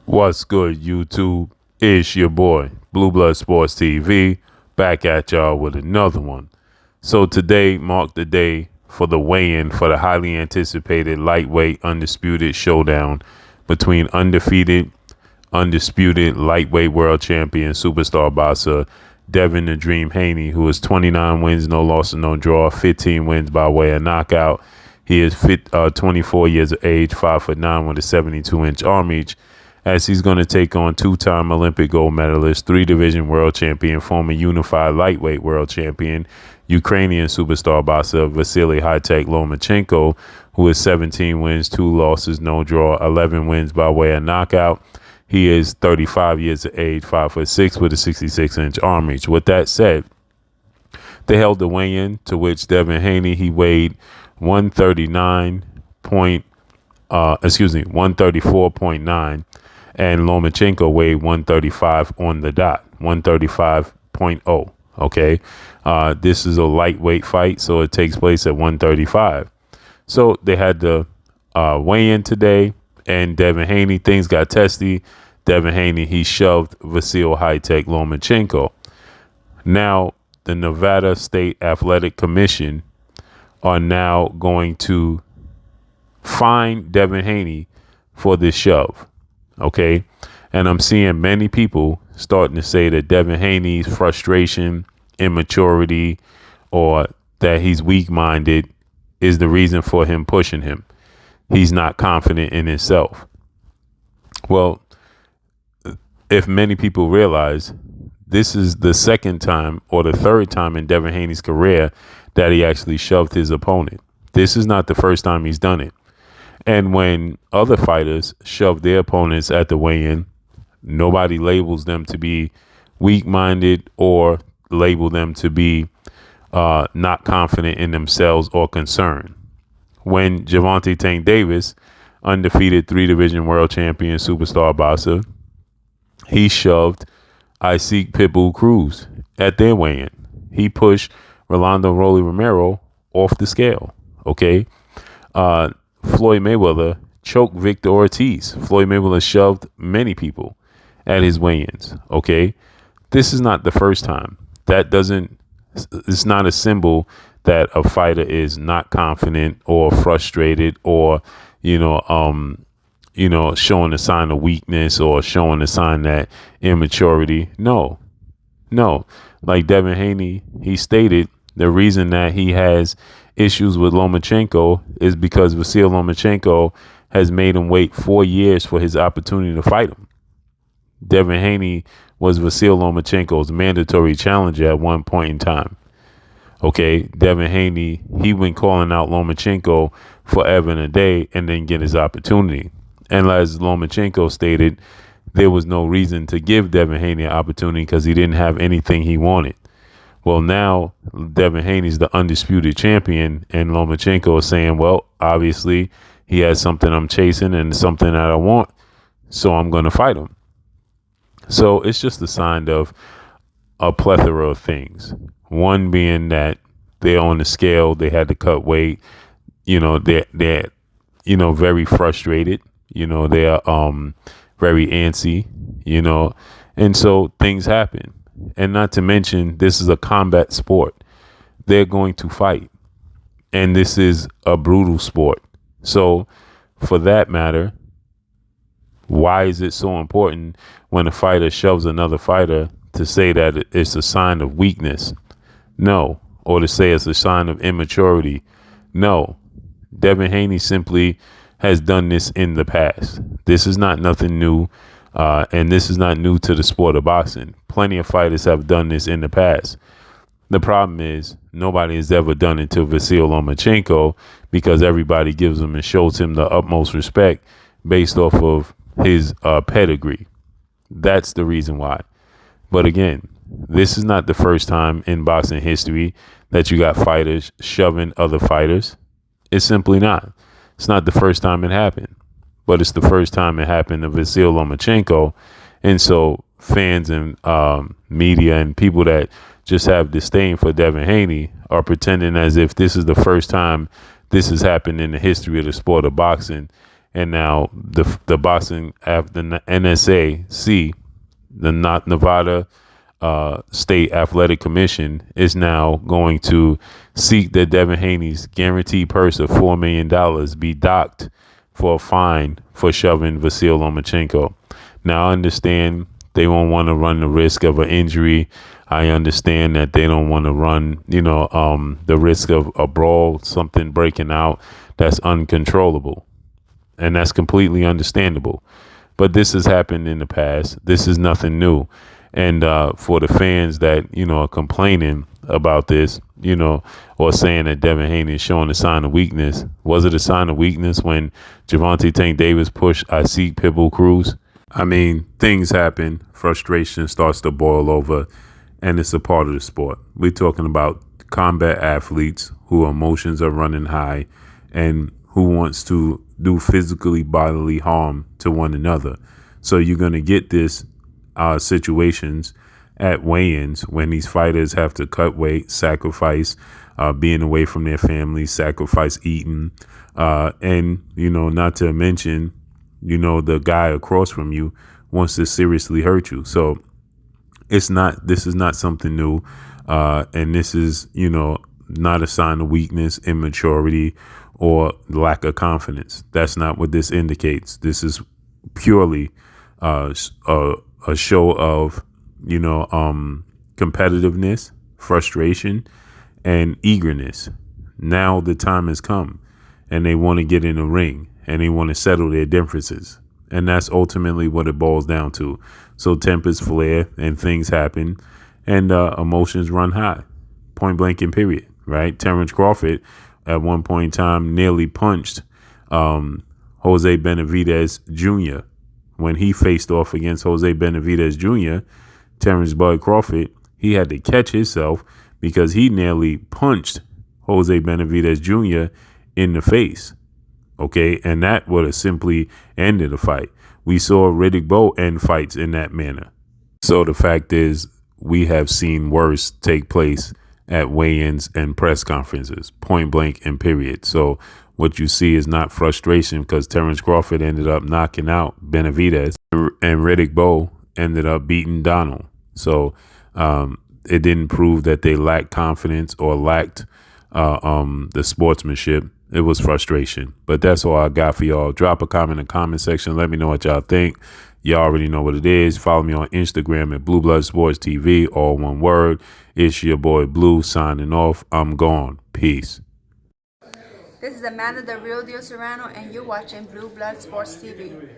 What's good, YouTube? It's your boy, Blue Blood Sports TV, back at y'all with another one. So today marked the day for the weigh-in for the highly anticipated lightweight undisputed showdown between undisputed lightweight world champion superstar boxer Devin the Dream Haney, who is 29 wins, no loss and no draw, 15 wins by way of knockout. He is 24 years of age, 5'9" with a 72-inch arm reach, as he's going to take on two-time Olympic gold medalist, three-division world champion, former unified lightweight world champion, Ukrainian superstar boxer Vasyl Lomachenko, who is 17 wins, 2 losses, no draw, 11 wins by way of knockout. He is 35 years of age, 5'6" with a 66-inch arm reach. With that said, they held the weigh-in, to which Devin Haney, he weighed 134.9, and Lomachenko weighed 135 on the dot, 135.0. Okay, this is a lightweight fight, so it takes place at 135. So they had the weigh-in today, and Devin Haney, things got testy. Devin Haney, he shoved Vasyl Lomachenko. Now, the Nevada State Athletic Commission are now going to fine Devin Haney for this shove. Okay, and I'm seeing many people starting to say that Devin Haney's frustration, immaturity, or that he's weak-minded is the reason for him pushing him. He's not confident in himself. Well, if many people realize, this is the second time or the third time in Devin Haney's career that he actually shoved his opponent. This is not the first time he's done it. And when other fighters shove their opponents at the weigh-in, nobody labels them to be weak-minded or label them to be not confident in themselves or concerned. When Gervonta Tank Davis, undefeated three-division world champion superstar boxer, he shoved Isaac Pitbull Cruz at their weigh-in. He pushed Rolando Rolly Romero off the scale. Okay. Floyd Mayweather choked Victor Ortiz. Floyd Mayweather shoved many people at his weigh-ins. Okay. This is not the first time. It's not a symbol that a fighter is not confident or frustrated or, showing a sign of weakness or showing a sign that immaturity. No. Like Devin Haney, he stated the reason that he has issues with Lomachenko is because Vasyl Lomachenko has made him wait 4 years for his opportunity to fight him. Devin Haney was Vasyl Lomachenko's mandatory challenger at one point in time. Okay, Devin Haney, he been calling out Lomachenko forever and a day and then get his opportunity. And as Lomachenko stated, there was no reason to give Devin Haney an opportunity because he didn't have anything he wanted. Well, now Devin Haney's the undisputed champion, and Lomachenko is saying, well, obviously he has something I'm chasing and something that I want, so I'm going to fight him. So it's just a sign of a plethora of things. One being that they're on the scale, they had to cut weight, they're very frustrated, they're very antsy, and so things happen. And not to mention, this is a combat sport. They're going to fight. And this is a brutal sport. So for that matter, why is it so important when a fighter shoves another fighter to say that it's a sign of weakness? No. Or to say it's a sign of immaturity? No. Devin Haney simply has done this in the past. This is not nothing new. And this is not new to the sport of boxing. Plenty of fighters have done this in the past. The problem is nobody has ever done it to Vasyl Lomachenko because everybody gives him and shows him the utmost respect based off of his pedigree. That's the reason why. But again, this is not the first time in boxing history that you got fighters shoving other fighters. It's simply not. It's not the first time it happened. But it's the first time it happened to Vasyl Lomachenko. And so fans and media and people that just have disdain for Devin Haney are pretending as if this is the first time this has happened in the history of the sport of boxing. And now the boxing after the NSAC, the not Nevada State Athletic Commission, is now going to seek that Devin Haney's guaranteed purse of $4 million be docked for a fine for shoving Vasyl Lomachenko. Now, I understand they won't want to run the risk of an injury. I understand that they don't want to run, the risk of a brawl, something breaking out that's uncontrollable. And that's completely understandable. But this has happened in the past. This is nothing new. And for the fans that, are complaining about this, or saying that Devin Haney is showing a sign of weakness, was it a sign of weakness when Gervonta Tank Davis pushed I Seek Pitbull Cruz? I mean, things happen. Frustration starts to boil over, and it's a part of the sport. We're talking about combat athletes whose emotions are running high and who wants to do physically bodily harm to one another. So you're going to get this situations at weigh-ins when these fighters have to cut weight, sacrifice being away from their families, sacrifice eating, and not to mention the guy across from you wants to seriously hurt you. So this is not something new, and this is not a sign of weakness, immaturity, or lack of confidence. That's not what this indicates. This is purely a show of competitiveness, frustration, and eagerness. Now the time has come, and they want to get in the ring, and they want to settle their differences, and that's ultimately what it boils down to. So tempers flare, and things happen, and emotions run high, point blank and period. Right? Terrence Crawford at one point in time nearly punched Jose Benavidez Jr. When he faced off against Jose Benavidez Jr., Terrence Bud Crawford, he had to catch himself because he nearly punched Jose Benavidez Jr. in the face. Okay, and that would have simply ended the fight. We saw Riddick Bowe end fights in that manner. So the fact is, we have seen worse take place at weigh-ins and press conferences, point blank and period. So what you see is not frustration because Terrence Crawford ended up knocking out Benavidez, and Riddick Bowe ended up beating Donald. So it didn't prove that they lacked confidence or lacked the sportsmanship. It was frustration. But that's all I got for y'all. Drop a comment in the comment section. Let me know what y'all think. Y'all already know what it is. Follow me on Instagram at Blue Blood Sports TV, all one word. It's your boy Blue signing off. I'm gone. Peace. This is Amanda, the real deal Serrano, and you're watching Blue Blood Sports TV.